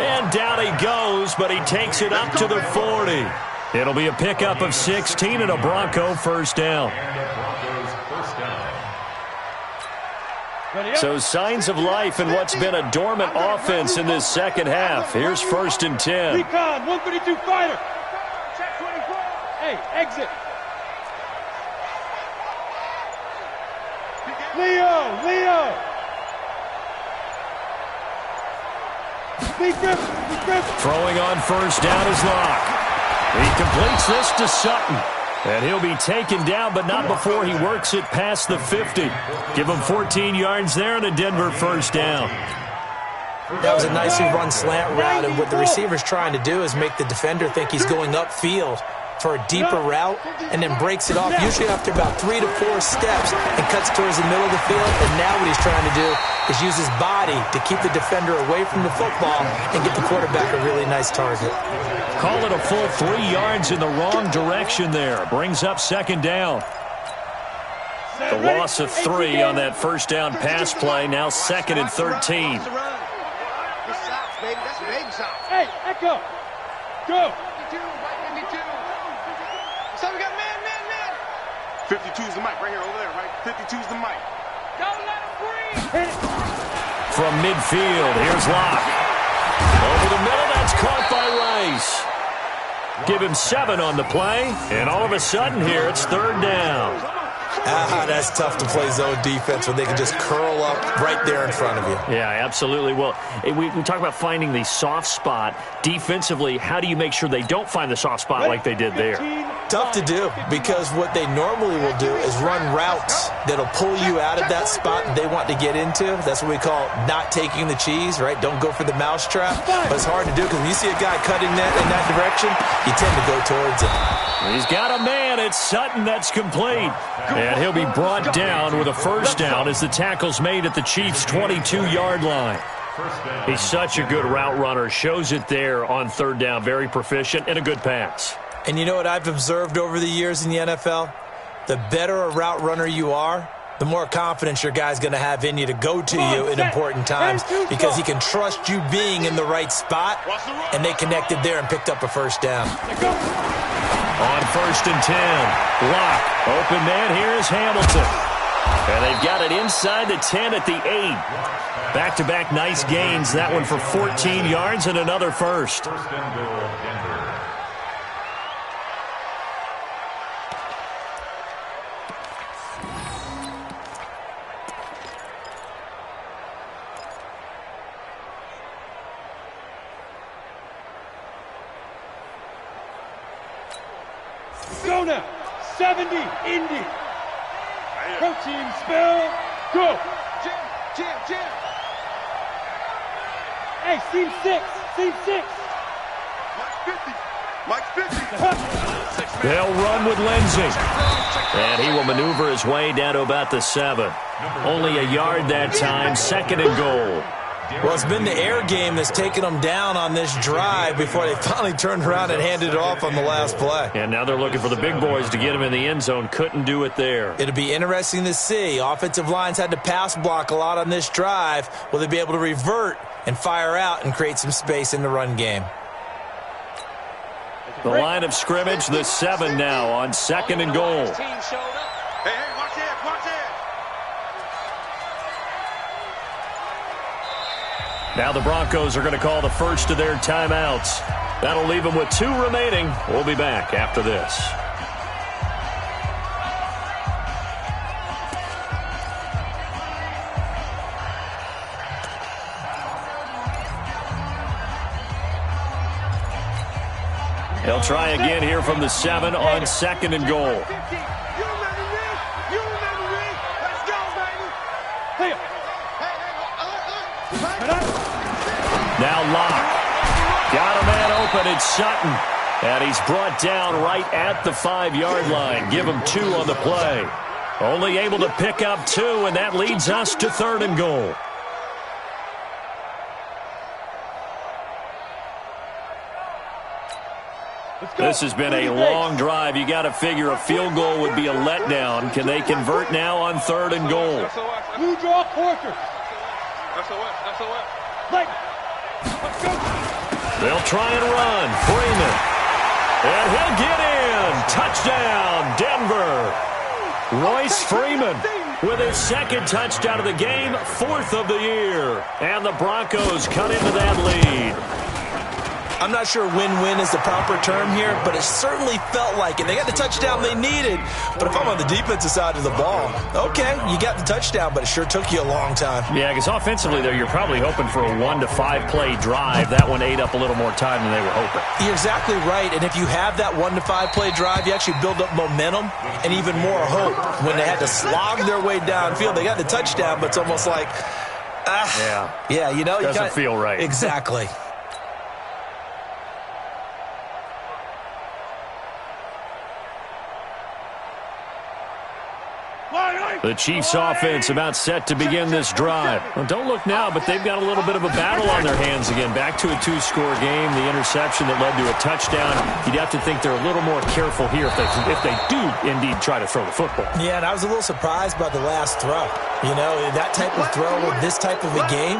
And down he goes, but he takes it up to the 40. It'll be a pickup of 16 and a Bronco first down. So signs of life in what's been a dormant offense in this second half. Here's 1st and 10.
Recon, 132 fighter.
Check 24.
Hey, exit. Leo. Big Griffin.
Throwing on first down is Locke. He completes this to Sutton. And he'll be taken down, but not before he works it past the 50. Give him 14 yards there and a Denver first down.
That was a nicely run slant route, and what the receiver's trying to do is make the defender think he's going upfield for a deeper route, and then breaks it off, usually after about 3 to 4 steps, and cuts towards the middle of the field. And now what he's trying to do is use his body to keep the defender away from the football and get the quarterback a really nice target.
Call it a full 3 yards in the wrong direction there. Brings up second down. The loss of 3 on that first down pass play. Now 2nd and 13.
Hey, Echo, go.
So we got man.
52's the mic right here, over there, right? 52's the mic.
Don't let him breathe.
From midfield, here's Locke. Over the middle, that's caught by Rice. Give him 7 on the play, and all of a sudden here, it's 3rd down.
That's tough to play zone defense when they can just curl up right there in front of you.
Yeah, absolutely. Well, we talk about finding the soft spot. Defensively, how do you make sure they don't find the soft spot like they did there?
Tough to do, because what they normally will do is run routes that'll pull you out of that spot that they want to get into. That's what we call not taking the cheese, right? Don't go for the mousetrap. But it's hard to do because when you see a guy cutting that in that direction, you tend to go towards it.
He's got a man. It's Sutton. That's complete. And he'll be brought down with a first down as the tackle's made at the Chiefs' 22-yard line. He's such a good route runner. Shows it there on 3rd down. Very proficient and a good pass.
And you know what I've observed over the years in the NFL? The better a route runner you are, the more confidence your guy's going to have in you to go to you in important times, because he can trust you being in the right spot, and they connected there and picked up a first down.
On 1st and 10, Locke, open man, here's Hamilton. And they've got it inside the 10 at the 8. Back-to-back nice gains, that one for 14 yards and another first.
First and goal, Denver.
Go now. 70, Indy. Protein spell, go.
Jim.
Hey, seam 6.
Mike's 50.
They'll run with Lindsey. And he will maneuver his way down to about the 7. Only a yard that time, 2nd and goal.
Well, it's been the air game that's taken them down on this drive before they finally turned around and handed it off on the last play.
And now they're looking for the big boys to get him in the end zone. Couldn't do it there.
It'll be interesting to see. Offensive lines had to pass block a lot on this drive. Will they be able to revert and fire out and create some space in the run game?
The line of scrimmage, the 7 now on 2nd and goal.
Team showed up.
Hey, watch it.
Now the Broncos are going to call the first of their timeouts. That'll leave them with 2 remaining. We'll be back after this. They'll try again here from the 7 on 2nd and goal.
You remember me? Let's go, baby.
Now Locke. Got a man open. It's Sutton. And he's brought down right at the 5-yard line. Give him 2 on the play. Only able to pick up 2, and that leads us to 3rd and goal. This has been a long drive. You got to figure a field goal would be a letdown. Can they convert now on 3rd and goal?
Blue draw quarter.
SOS.
Like, let's go.
They'll try and run. Freeman. And he'll get in. Touchdown, Denver. Royce Freeman with his 2nd touchdown of the game, 4th of the year. And the Broncos cut into that lead.
I'm not sure win-win is the proper term here, but it certainly felt like it. They got the touchdown they needed, but if I'm on the defensive side of the ball, okay, you got the touchdown, but it sure took you a long time.
Yeah, because offensively, though, you're probably hoping for a 1 to 5 play drive. That one ate up a little more time than they were hoping.
You're exactly right, and if you have that 1 to 5 play drive, you actually build up momentum and even more hope. When they had to slog their way downfield, they got the touchdown, but it's almost like, Yeah, you know.
Doesn't feel right.
Exactly.
The Chiefs offense about set to begin this drive. Well, don't look now, but they've got a little bit of a battle on their hands again. Back to a two-score game. The interception that led to a touchdown. You'd have to think they're a little more careful here if they do indeed try to throw the football.
Yeah, and I was a little surprised by the last throw. You know, that type of throw with this type of a game,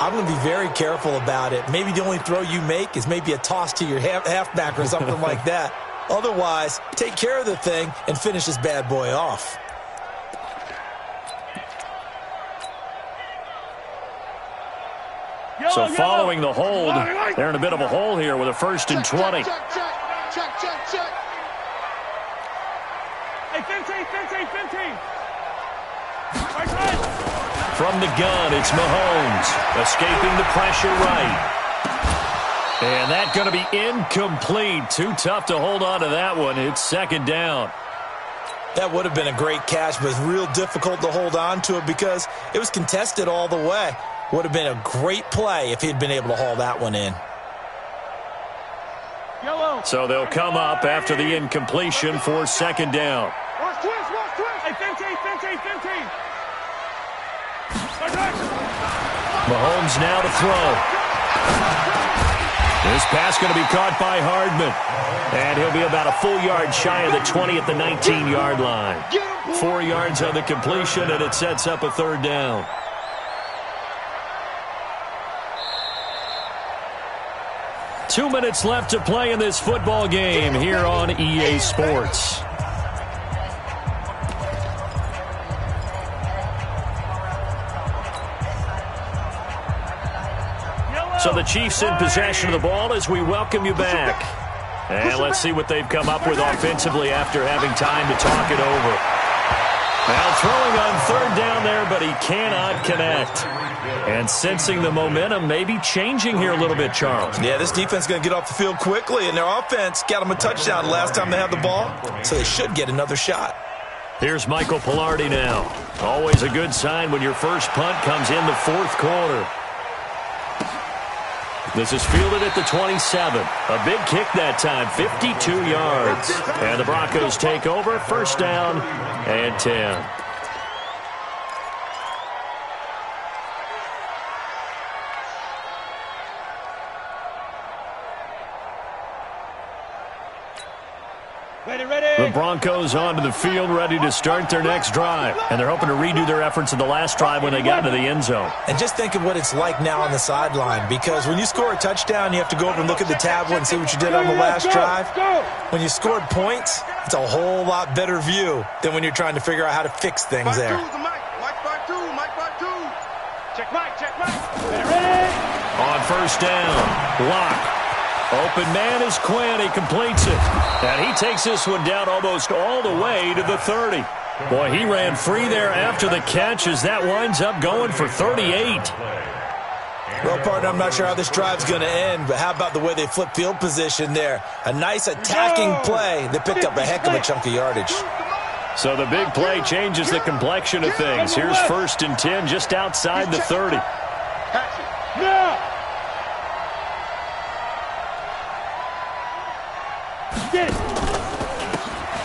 I'm going to be very careful about it. Maybe the only throw you make is maybe a toss to your halfback or something like that. Otherwise, take care of the thing and finish this bad boy off.
So following the hold, they're in a bit of a hole here with a 1st and 20.
Check.
Hey, 15.
From the gun, it's Mahomes, escaping the pressure right. And that's going to be incomplete. Too tough to hold on to that one. It's 2nd down.
That would have been a great catch, but it's real difficult to hold on to it because it was contested all the way. Would have been a great play if he'd been able to haul that one in.
So they'll come up after the incompletion for 2nd down.
Watch twist. Hey, 15.
Mahomes now to throw. This pass going to be caught by Hardman. And he'll be about a full yard shy of the 20 at the 19-yard line. 4 yards on the completion, and it sets up a 3rd down. Two minutes left to play in this football game here on EA Sports. So the Chiefs in possession of the ball as we welcome you back. And let's see what they've come up with offensively after having time to talk it over. Now throwing on 3rd down there, but he cannot connect. And sensing the momentum maybe changing here a little bit, Charles.
Yeah, this defense is going to get off the field quickly, and their offense got them a touchdown last time they had the ball, so they should get another shot.
Here's Michael Pilardi now. Always a good sign when your first punt comes in the 4th quarter. This is fielded at the 27. A big kick that time, 52 yards. And the Broncos take over, 1st down and 10. The Broncos onto the field, ready to start their next drive. And they're hoping to redo their efforts in the last drive when they got into the end zone.
And just think of what it's like now on the sideline, because when you score a touchdown, you have to go over and look at the tablet and see what you did on the last drive.
Go.
When you scored points, it's a whole lot better view than when you're trying to figure out how to fix things there.
Mike 5-2.
Check Mike. Ready.
On 1st down, Lock. Open man is Quinn. He completes it. And he takes this one down almost all the way to the 30. Boy, he ran free there after the catch as that winds up going for 38.
Well, partner, I'm not sure how this drive's going to end, but how about the way they flip field position there? A nice attacking play that picked up a heck of a chunk of yardage.
So the big play changes the complexion of things. Here's 1st and 10 just outside the 30.
Now.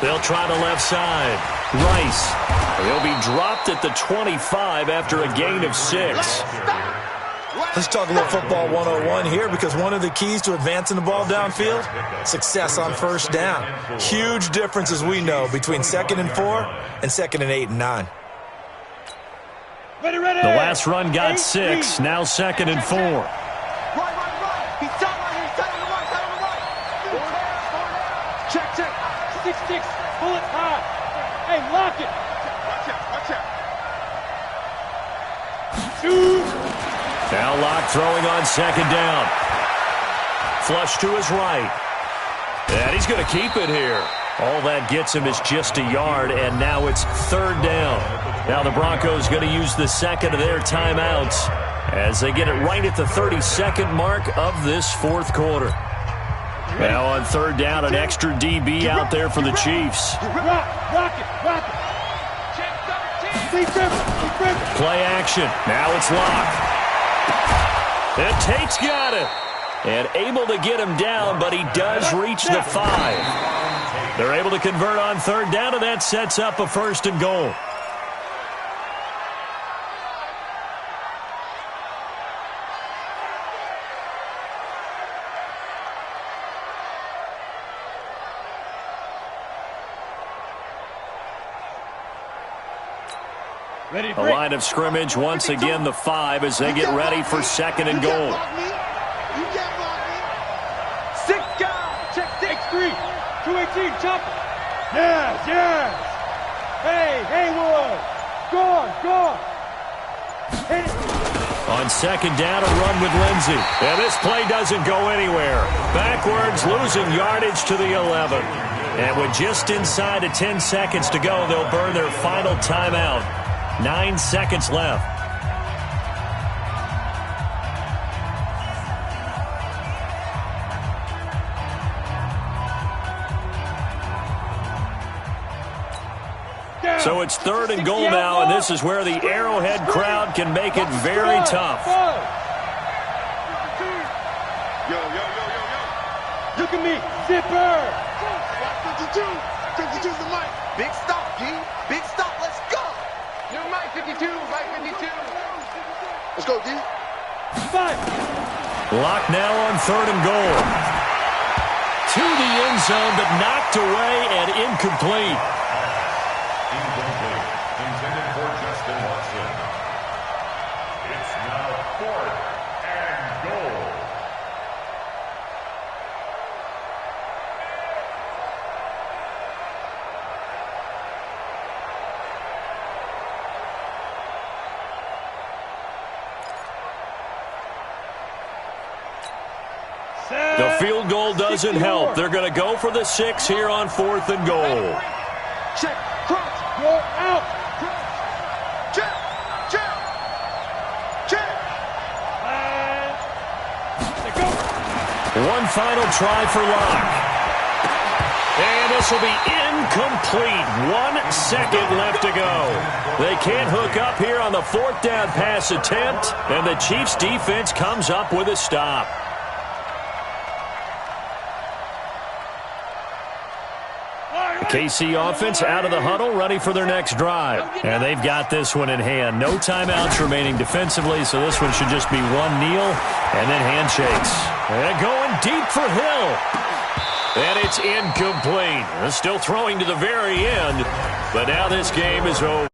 They'll try the left side. Rice. He'll be dropped at the 25 after a gain of 6.
Let's talk a little football 101 here, because one of the keys to advancing the ball downfield, success on 1st down. Huge difference, as we know, between 2nd and 4 and 2nd and 8 and 9.
Ready.
The last run got 6. Now 2nd and 4.
Right. He's tight on the right.
Check. 6-6. Pull it high. Hey, lock it.
Watch out.
2.
Now Lock throwing on 2nd down. Flush to his right. And he's going to keep it here. All that gets him is just a yard, and now it's 3rd down. Now the Broncos going to use the 2nd of their timeouts as they get it right at the 32nd mark of this 4th quarter. Now on 3rd down, an extra DB out there for the Chiefs.
Rock it.
Play action. Now it's Locke. And Tate's got it. And able to get him down, but he does reach the 5. They're able to convert on third down, and that sets up a 1st and goal. The line of scrimmage, once again, the 5 as they get ready for 2nd and goal.
Check 6-3. 218, chop. Yes. Hey, Haywood. Go. Hit it.
On 2nd down, a run with Lindsey. And this play doesn't go anywhere. Backwards, losing yardage to the 11. And with just inside of 10 seconds to go, they'll burn their final timeout. 9 seconds left. So it's 3rd and goal now, and this is where the Arrowhead crowd can make it very tough.
Yo.
Look at me, zipper.
52's the mic.
Big stop, G. Big stop. Let's go.
You're Mike 52, Mike 52.
Let's go, D.
5.
Lock now on 3rd and goal. To the end zone, but knocked away and incomplete.
Incomplete. Intended for Justin Watson. It's now 4th and goal.
The field goal doesn't help. They're going to go for the 6 here on 4th and goal.
Check, cross, go out.
Check.
And go.
One final try for Locke. And this will be incomplete. 1 second left to go. They can't hook up here on the 4th down pass attempt, and the Chiefs defense comes up with a stop. KC offense out of the huddle, ready for their next drive. And they've got this one in hand. No timeouts remaining defensively, so this one should just be one kneel and then handshakes. And going deep for Hill. And it's incomplete. They're still throwing to the very end, but now this game is over.